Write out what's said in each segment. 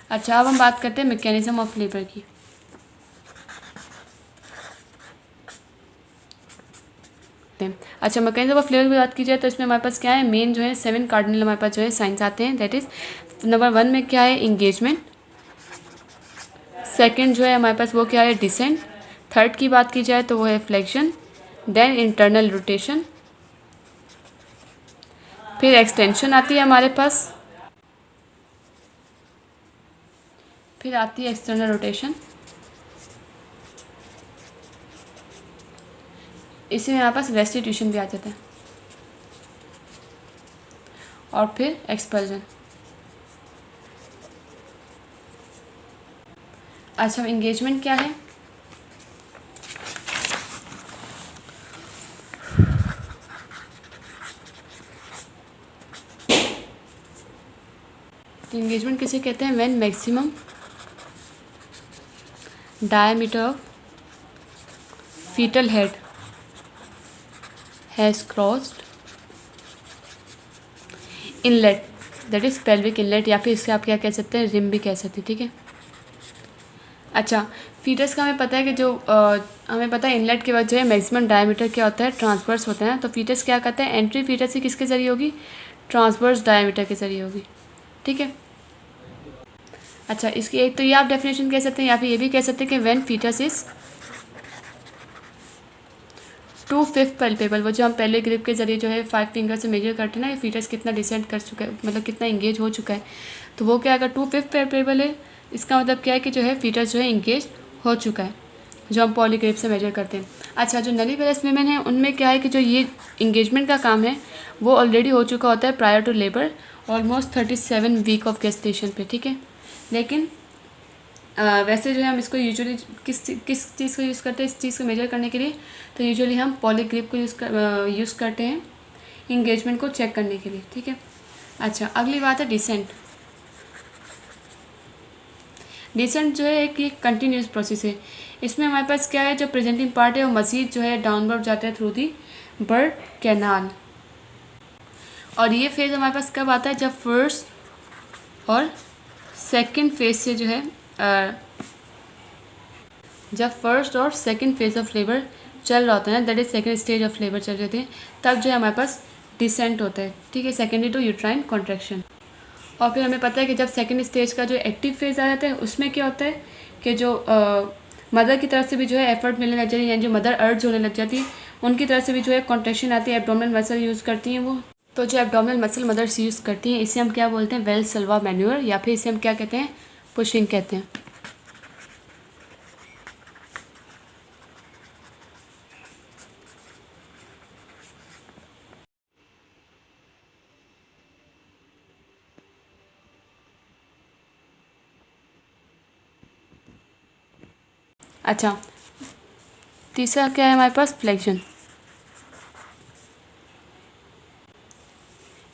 अच्छा, अब हम बात करते हैं मैकेनिज्म ऑफ लेबर की। अच्छा, मैकेनिज्म ऑफ लेबर की बात की जाए तो इसमें हमारे पास क्या है, मेन जो है 7 कार्डिनल हमारे पास जो है साइंस आते हैं। दैट इज नंबर 1 में क्या है, इंगेजमेंट। सेकंड जो है हमारे पास वो क्या है, डिसेंट। थर्ड की बात की जाए तो वो है फ्लेक्शन। Then internal rotation. फिर एक्सटेंशन आती है हमारे पास। फिर आती है एक्सटर्नल रोटेशन। इसी में हमारे पास रेस्टिट्यूशन भी आ जाता है। और फिर एक्सपल्जन। अच्छा, इंगेजमेंट क्या है, इंगेजमेंट किसे कहते हैं, when maximum diameter of foetal head has crossed inlet, that is pelvic inlet, या फिर इससे आप क्या कह सकते हैं, रिम भी कह सकते हैं। ठीक है। अच्छा, फीटस का हमें पता है कि जो हमें पता है इनलेट के बाद जो है मैक्सिमम डायमीटर क्या होता है, ट्रांसवर्स होता है। तो फीटस क्या करते हैं, एंट्री फीटस ही किसके जरिए होगी, ट्रांसवर्स डायमीटर के जरिए होगी। ठीक है। अच्छा, इसकी एक तो ये आप डेफिनेशन कह सकते हैं, या फिर ये भी कह सकते हैं कि व्हेन फीटस इज 2/5 पल्पेबल, वो जो हम पहले ग्रिप के जरिए जो है 5 फिंगर से मेजर करते हैं ना, ये फीटस कितना डिसेंड कर चुका है, मतलब कितना इंगेज हो चुका है। तो वो क्या, अगर 2/5 पल्पेबल है, इसका मतलब क्या है कि जो है फीटस जो है इंगेज हो चुका है, जो हम पॉलीग्रिप से मेजर करते हैं। अच्छा, जो नलीवेलस वीमेन है उनमें क्या है कि जो ये इंगेजमेंट का काम है वो ऑलरेडी हो चुका होता है prior to labour, almost 37 week of gestation पे। ठीक है। लेकिन वैसे जो है हम इसको यूजुअली किस चीज़ को यूज़ करते हैं, इस चीज़ को मेजर करने के लिए, तो यूजुअली हम पॉलीग्रिप को यूज़ करते हैं इंगेजमेंट को चेक करने के लिए। ठीक है। अच्छा, अगली बात है डिसेंट। डिसेंट जो है एक ये कंटिन्यूस प्रोसेस है। इसमें हमारे पास क्या है, जो प्रेजेंटिंग पार्ट है वो मज़ीद जो है डाउनवर्ड जाता है थ्रू दी बर्ड कैनाल। और ये फेज़ हमारे पास कब आता है, जब फर्स्ट और सेकंड फेज से जो है जब फर्स्ट और सेकंड फेज ऑफ लेबर चल रहा होता है ना, that is second stage of labour चल रही है, तब जो है हमारे पास डिसेंट होता है। ठीक है। Secondary to uterine contraction. और फिर हमें पता है कि जब सेकंड स्टेज का जो एक्टिव फेज आ जाता है उसमें क्या होता है कि जो मदर की तरफ से भी जो है एफर्ट मिलने लग जाती है, यानी जो मदर अर्ज होने लग जाती है उनकी तरफ से भी जो है कॉन्ट्रैक्शन आती है, एब्डोमिनल मसल यूज़ करती हैं वो। तो जो एब्डोमिनल मसल मदर्स यूज़ करती हैं, इसे हम क्या बोलते हैं, वेल्सल्वा मैन्यूअर, या फिर इसे हम क्या कहते हैं, पुशिंग कहते हैं। अच्छा, तीसरा क्या है हमारे पास, फ्लेक्शन।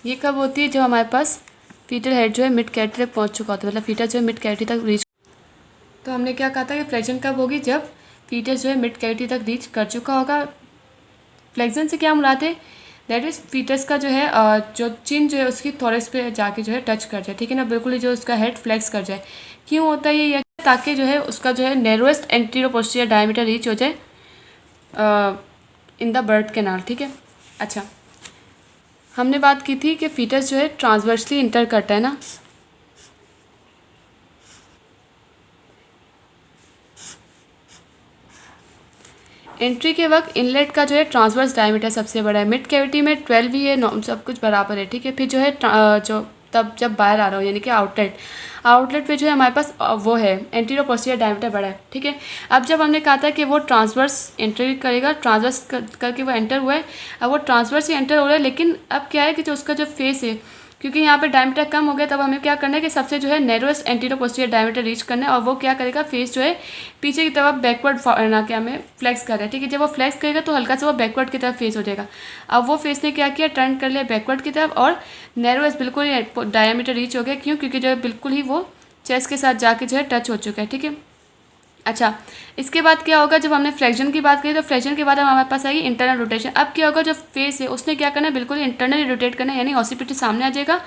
ये कब होती है, जब हमारे पास फीटल हेड जो है मिड कैविटी तक पहुंच चुका होता है, मतलब फीटस जो है मिड कैविटी तक रीच। तो हमने क्या कहा था कि फ्लेक्शन कब होगी, जब फीटस जो है मिड कैविटी तक रीच कर चुका होगा। फ्लेक्शन से क्या मुराद है, दैट इज फीटस का जो है जो चिन जो है उसकी थोरेक्स पे जाके जो है टच कर जाए। ठीक है ना, बिल्कुल ही जो उसका हेड फ्लेक्स कर जाए। क्यों होता है ये, ताकि जो है उसका जो है narrowest anterior posterior diameter reach हो जाए इन द बर्थ कैनाल। ठीक है। अच्छा, हमने बात की थी कि फीटस जो है ट्रांसवर्सली इंटर करता है ना, एंट्री के वक्त इनलेट का जो है ट्रांसवर्स डायमीटर सबसे बड़ा है, मिड कैविटी में 12 ही है, सब कुछ बराबर है। ठीक है। फिर जो है जो तब जब बाहर आ रहा हो, यानी कि आउटलेट पे जो है हमारे पास वो है एंटीरियर पोस्टीरियर डायमीटर बड़ा है। ठीक है। अब जब हमने कहा था कि वो ट्रांसवर्स एंट्री करेगा, ट्रांसवर्स करके वो एंटर हुआ है, अब वो ट्रांसवर्स ही एंटर हो रहा है, लेकिन अब क्या है कि जो उसका जो फेस है, क्योंकि यहाँ पे डायमीटर कम हो गया, तब हमें क्या करना है कि सबसे जो है narrowest anterior posterior diameter reach करना है, और वो क्या करेगा, फेस जो है पीछे की तरफ बैकवर्ड ना क्या हमें फ्लेक्स कर रहा है। ठीक है। जब वो फ्लेक्स करेगा तो हल्का सा वो बैकवर्ड की तरफ फेस हो जाएगा। अब वो फेस ने क्या किया, टर्न कर लिया बैकवर्ड की तरफ, और नैरोएस्ट बिल्कुल ही डायमीटर रीच हो गया। क्यों, क्योंकि जो है बिल्कुल ही वो चेस्ट के साथ जाके जो है टच हो चुका है। ठीक है। अच्छा, इसके बाद क्या होगा, जब हमने फ्लेक्शन की बात करी तो फ्लेक्शन के बाद हमारे पास आएगी इंटरनल रोटेशन। अब क्या होगा, जो फेस है उसने क्या करना है, बिल्कुल इंटरनली रोटेट करना है, यानी ऑसिपिटी सामने आ जाएगा,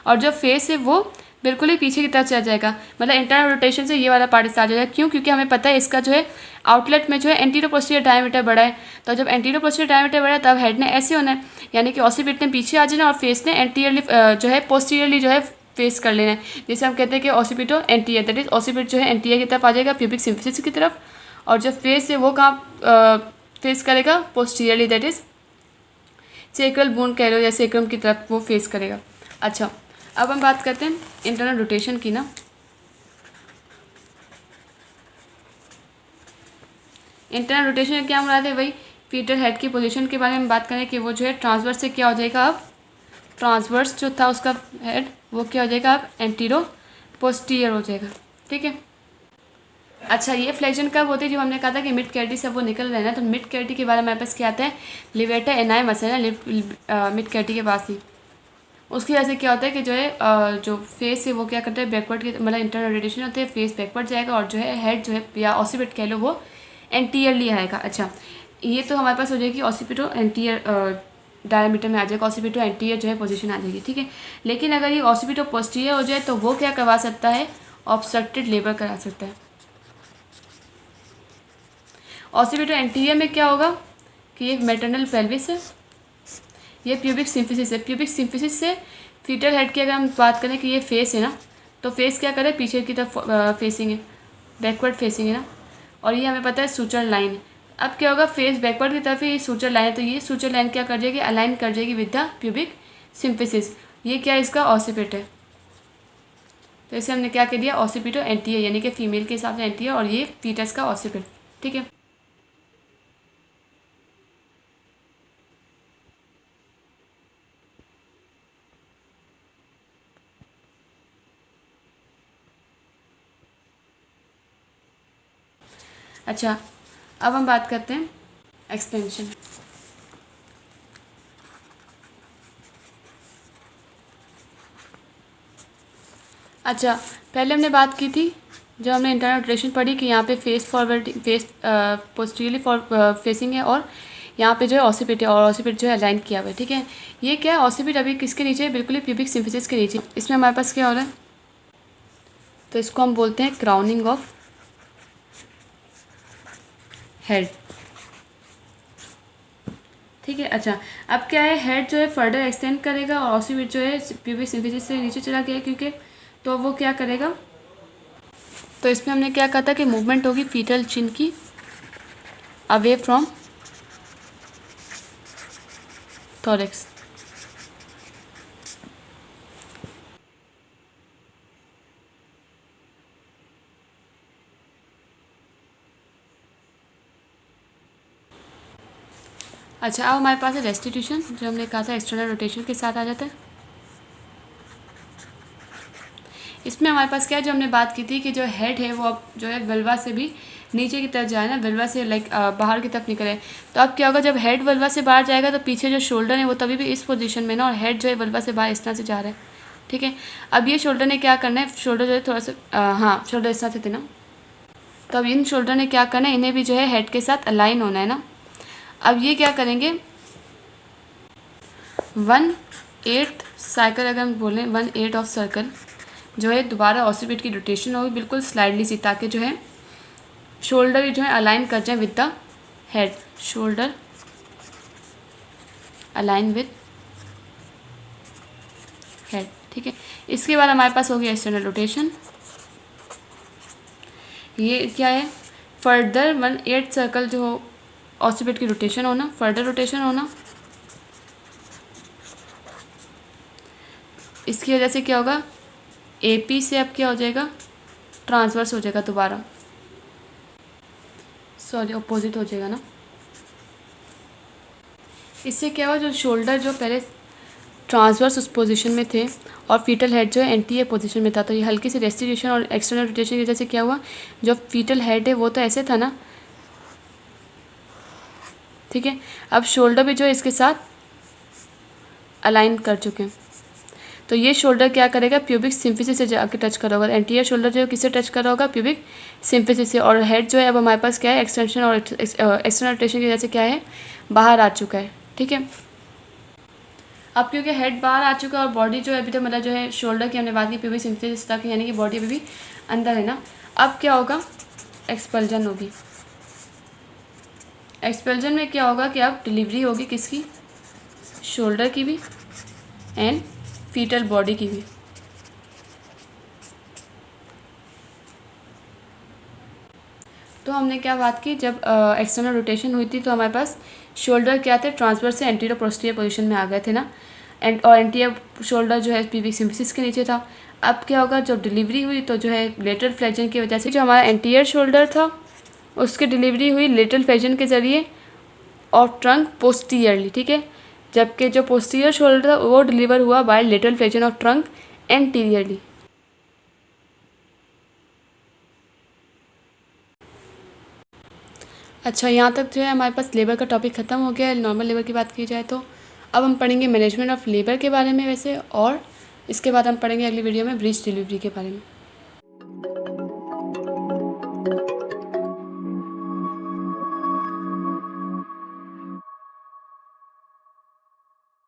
और जो फेस है वो बिल्कुल ही पीछे की तरफ चला जाएगा, मतलब इंटरनल रोटेशन से ये वाला पार्ट स्टार्ट हो जाएगा। क्यों? क्योंकि हमें पता है इसका जो है आउटलेट में जो है एंटीरियर पोस्टीरियर डायमीटर बड़ा है, तो जब एंटीरियर पोस्टीरियर डायमीटर बड़ा है तब हेड ने ऐसे होना है, यानी कि ऑसिपिट ने पीछे आ जाना और फेस ने एंटीरियरली जो है पोस्टीरियरली जो है फेस कर लेना है, जैसे हम कहते हैं कि ऑसिपिटो एंटीरियर, दैट इज ऑसिपिट जो है एंटीरियर की तरफ आ जाएगा प्यूबिक सिम्फिसिस की तरफ, और जब फेस है वो कहाँ फेस करेगा? Posteriorly, that is sacral bone कह लो या सेक्रम की तरफ वो फेस करेगा। अच्छा, अब हम बात करते हैं इंटरनल रोटेशन की ना। इंटरनल रोटेशन क्या मुराद है? वही फीटल हेड की पोजीशन के बारे में बात करें कि वो जो है ट्रांसवर्स से क्या हो जाएगा, अब ट्रांसवर्स जो था उसका हेड वो क्या हो जाएगा, अब एंटीरो पोस्टीरियर हो जाएगा। ठीक है। अच्छा, ये फ्लेक्शन कब होती है? जब हमने कहा था कि मिड कैविटी से वो निकल रहे हैं ना, तो मिड कैविटी के बारे में हमारे पास क्या आता है, लिवेटा एनाई मसल है मिड कैविटी के पास ही। उसकी वजह से क्या होता है कि जो है जो फेस है वो क्या करता है, बैकवर्ड की मतलब इंटरनल रोटेशन होती है, फेस बैकवर्ड जाएगा और जो है हेड जो है या ऑसिपिट कह लो वो एंटीरियरली आएगा। अच्छा, ये तो हमारे पास हो जाएगी ऑसिपिटो एंटीरियर डायमीटर में आ जाएगा, ऑसिपिटो एंटीरियर जो है पोजीशन आ जाएगी। ठीक है। लेकिन अगर ये ऑसिपिटो पोस्टीरियर हो जाए तो वो क्या करवा सकता है, ऑब्स्ट्रक्टेड लेबर करा सकता है। ऑसिपिटो एंटीरियर में क्या होगा कि ये मैटरनल पेल्विस है, ये प्यूबिक सिम्फिसिस है। प्यूबिक सिम्फिसिस से फीटल हेड की अगर हम बात करें कि ये फेस है ना, तो फेस क्या करे, पीछे की तरफ फेसिंग है, बैकवर्ड फेसिंग है ना, और ये हमें पता है सूचर लाइन है। अब क्या होगा, फेस बैकवर्ड की तरफ ये सूचर लाइन है, तो ये सूचर लाइन क्या कर जाएगी, अलाइन कर जाएगी विद द प्यूबिक सिम्फिसिस। ये क्या इसका ऑसिपिट है, तो इसे हमने क्या कह दिया, ऑसिपिटो एंटीरियर, यानी कि फीमेल के हिसाब से एंटीरियर और ये फीटस का ऑसिपिट। ठीक है। अच्छा, अब हम बात करते हैं एक्सपेंशन। अच्छा, पहले हमने बात की थी जब हमने इंटरनल रोटेशन पढ़ी कि यहाँ पे face forward face posteriorly facing है और यहाँ पे जो है ऑसिपिट है और ऑसिपिट जो है अलाइन किया हुआ है। ठीक है। ये क्या है, ऑसिपिट अभी किसके नीचे है, बिल्कुल ही प्यूबिक सिम्फिसिस के नीचे। इसमें हमारे पास क्या हो रहा है, तो इसको हम बोलते हैं क्राउनिंग ऑफ हेड। ठीक है। अच्छा, अब क्या है, हेड जो है फर्दर एक्सटेंड करेगा और ऑसिपिट जो है प्यूबिक सिम्फिसिस से नीचे चला गया क्योंकि, तो वो क्या करेगा, तो इसमें हमने क्या कहा था कि मूवमेंट होगी फीटल चिन की अवे फ्रॉम थोरेक्स। अच्छा, अब हमारे पास है रेस्टिट्यूशन, जो हमने कहा था एक्सटर्नल रोटेशन के साथ आ जाता है। इसमें हमारे पास क्या है, जो हमने बात की थी कि जो हेड है वो अब जो है वल्वा से भी नीचे की तरफ जाए ना, वल्वा से लाइक बाहर की तरफ निकले। तो अब क्या होगा, जब हेड वल्वा से बाहर जाएगा तो पीछे जो शोल्डर है वो तभी भी इस पोजीशन में ना, और हेड जो है वल्वा से बाहर इस तरह से जा रहा है। ठीक है। अब ये शोल्डर ने क्या करना है, शोल्डर जो है थोड़ा सा हाँ शोल्डर इस तरह से थे ना, तो अब इन शोल्डर ने क्या करना है, इन्हें भी जो है हेड के साथ अलाइन होना है ना। अब ये क्या करेंगे, 1/8 साइकिल अगर हम बोलें, 1/8 ऑफ सर्कल जो है दोबारा ऑसिपिट की रोटेशन होगी बिल्कुल स्लाइडली सी, ताकि जो है शोल्डर जो है अलाइन कर जाए with the head, shoulder align with head. ठीक है। इसके बाद हमारे पास होगी एक्सटर्नल रोटेशन। ये क्या है, फर्दर 1/8 सर्कल जो ऑसिपिट की रोटेशन होना, फर्दर रोटेशन होना। इसकी वजह से क्या होगा, एपी से अब क्या हो जाएगा, ट्रांसवर्स हो जाएगा दोबारा, सॉरी अपोजिट हो जाएगा ना। इससे क्या हुआ, जो शोल्डर जो पहले ट्रांसवर्स उस पोजीशन में थे और फीटल हेड जो है एंटीरियर पोजीशन में था, तो ये हल्की सी रेस्टिट्यूशन और एक्सटर्नल रोटेशन की वजह से क्या हुआ, जो फीटल हेड है वो तो ऐसे था ना। ठीक है। अब शोल्डर भी जो है इसके साथ अलाइन कर चुके हैं, तो ये शोल्डर क्या करेगा, प्यूबिक सिम्फिसिस से जाके टच करा होगा। एंटीरियर शोल्डर जो है किससे टच करा होगा, प्यूबिक सिम्फिसिस से, और हेड जो है अब हमारे पास क्या है, एक्सटेंशन और एक्सटर्नल रोटेशन की वजह से क्या है, बाहर आ चुका है। ठीक है। अब क्योंकि हेड बाहर आ चुका है और बॉडी जो है अभी तो मतलब जो है शोल्डर की हमने बात की प्यूबिक सिम्फिसिस तक, यानी कि बॉडी अभी भी अंदर है ना। अब क्या होगा, एक्सपल्जन होगी। एक्सपल्जन में क्या होगा कि अब डिलीवरी होगी किसकी, शोल्डर की भी एंड फीटल बॉडी की भी। तो हमने क्या बात की, जब एक्सटर्नल रोटेशन हुई थी तो हमारे पास शोल्डर क्या थे, ट्रांसवर्स से एंटीरियर पोस्टीरियर पोजीशन में आ गए थे ना, और एंटीरियर शोल्डर जो है प्यूबिक सिम्फिसिस के नीचे था। अब क्या होगा, जब डिलीवरी हुई तो जो है लेटरल फ्लेक्शन की वजह से जो हमारा एंटीरियर शोल्डर था उसकी डिलीवरी हुई लेटरल फ्लेक्शन के ज़रिए और ट्रंक पोस्टीरियरली, ठीक है। जबकि जो पोस्टीरियर शोल्डर था वो डिलीवर हुआ by lateral flexion of trunk anteriorly. अच्छा, यहाँ तक जो है हमारे पास लेबर का टॉपिक ख़त्म हो गया है। नॉर्मल लेबर की बात की जाए तो अब हम पढ़ेंगे मैनेजमेंट ऑफ लेबर के बारे में वैसे, और इसके बाद हम पढ़ेंगे अगली वीडियो में ब्रीच डिलीवरी के बारे में।